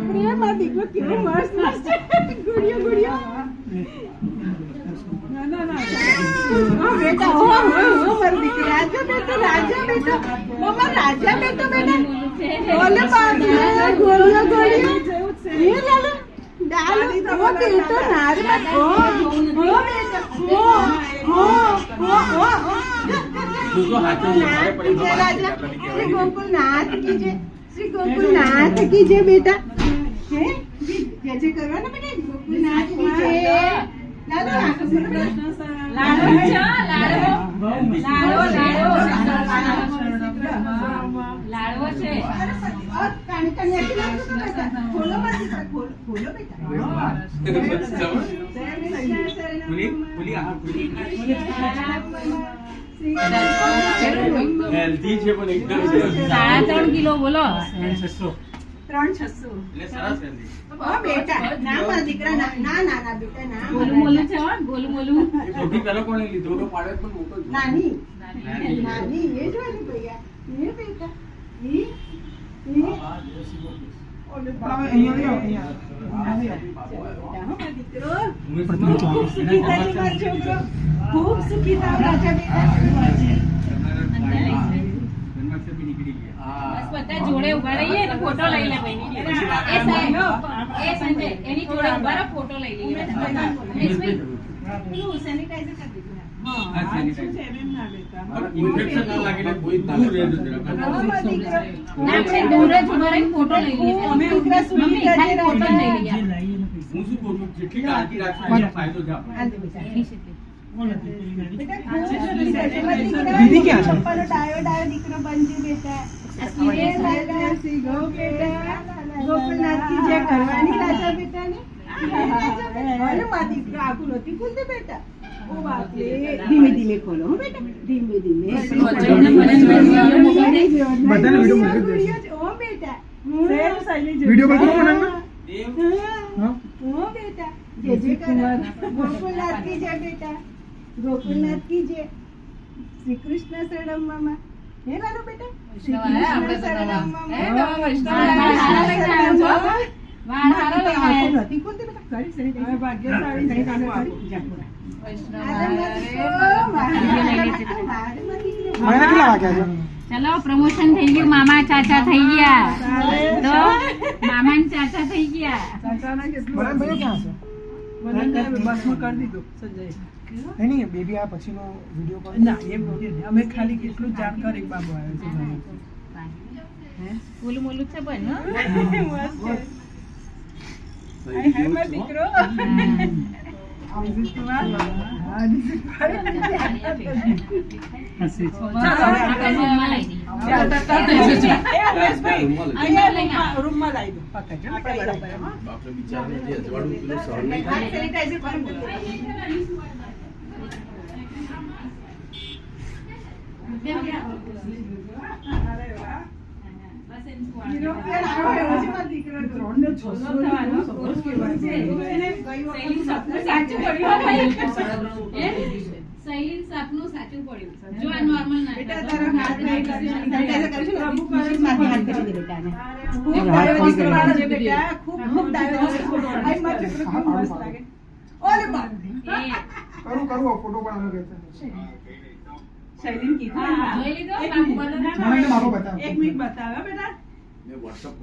બાપરે મારો દીકરો કેવો મસ્ત મસ્ત છે. ગુડિયો ગુડિયો. ઓ બેટા ઓ મારો દીકરો રાજા બેટો મમ્મા રાજા બેટો બેટા. ઓલે બાપરે ગુડિયો ગુડિયો. એ લાલો ડાલો ઓ બેટો નાર મત ઓ બેટા ઓ श्री गोकुलनाथ की जय. श्री गोकुलनाथ की जय बेटा. जय जय करो ना बेटा. गोकुलनाथ की जय. लाडो लाडो છે. खोलो बेटा. હેલ્ધી છે પણ એકદમ 3.5 કિલો બોલો 3,600 એટલે સરસ હેલ્ધી. ઓ બેટા ના મારા દીકરા ના બેટા ના. ગોલું મોલું છે હો ગોલું મોલું. એ ફોટી પેલો કોણે લીધો તો પાડે પણ મોટો જ. નાની એ જોવાની ભૈયા. એ બેટા ઓલે બાબા અહીંયા દીકરો ખૂબ સુખી થાય મારો છોકરો. ખૂબ સુખી થાવ રાજા બેટા. બસ બધા જોડે ઉભા રહીએ ને ફોટો લઈ લે ભાઈ. એ સંજય એની જોડે ઉભા રહો ફોટો લઈ લઈએ. પેલું સેનિટાઈઝર કરી દીધું. હા સેનિટાઈઝર. ઇન્ફેક્શન ના લાગે એટલે કોઈ દૂર રહેજો જરા. ના આપણે દૂર જ ઉભા રહીને ફોટો લઈ લઈએ. અમે દીકરા સુની ખાલી કરજે ફોટો જ લઈ લઈએ. હું શું કહું છું જેટલી કાળજી રાખશો એટલો ફાયદો છે આપણને. દીદી ક્યાં છે? પપ્પાનો ડાયો દીકરો બનજે બેટા. શ્રી ગોકુલનાથ કી જય કરવાની રાજા બેટાને. અરે મારા દીકરો આખું નથી ખુલતે બેટા. ઓ બાપરે ધીમે ધીમે ખોલો હો બેટા. ધીમે ધીમે. બધાને વિડિયો મોકલી દે. ઓ બેટા વિડિયો કોલ કરો મને. ઓ બેટા જય જય કર. ગોકુલનાથ કી જય બેટા. गोकुलनाथ की जय. श्री कृष्ण शरणम मामा. हे लालो बेटा. श्री कृष्ण शरणम मामा. નથી ખોલતી બેટા. કરી સેનિટાઈઝર. ભાગ્યશાળી નહીં કાઢો કરી. મને કેટલા વાગ્યા છે? ચલો પ્રમોશન થઈ ગયું. મામા ચાચા થઈ ગયા. તો મામા ને ચાચા થઈ ગયા. મને ભાઈ ક્યાં છે? બસમાં કરી દીધું સંજય. નહીં બેબી આ પછીનો વિડિયો કોલ. ના એમ નથી. અમે ખાલી કેટલું જાણકારી બાબુ આવ્યો છે. બોલું મોલું છે બન દીકરો. રૂમમાં લાવી દો. બાપરે બિચારાને જે અજવાળું પેલું સહન નહીં થાય. સેનિટાઈઝર કરી સૈલીન સાપનું સાચું પડ્યું. જો આ નોર્મલ ના બેટા તારા હાથ સેનિટાઈઝર કરીશું ને. માથે હાથ કરી દે બેટાને. ખૂબ ડાયો દીકરો છે બેટા. ખૂબ ડાયો દીકરો. આઈ માર છોકરો ખૂબ મસ્ત લાગે. ઓલે બાપ. કરું ફોટો પણ આનો કહેતા. શૈલીન કીધું. જોઈ લીધો બાપુ મને બાબો બતાવો. એક મિનિટ બતાવો બેટા. મેં WhatsApp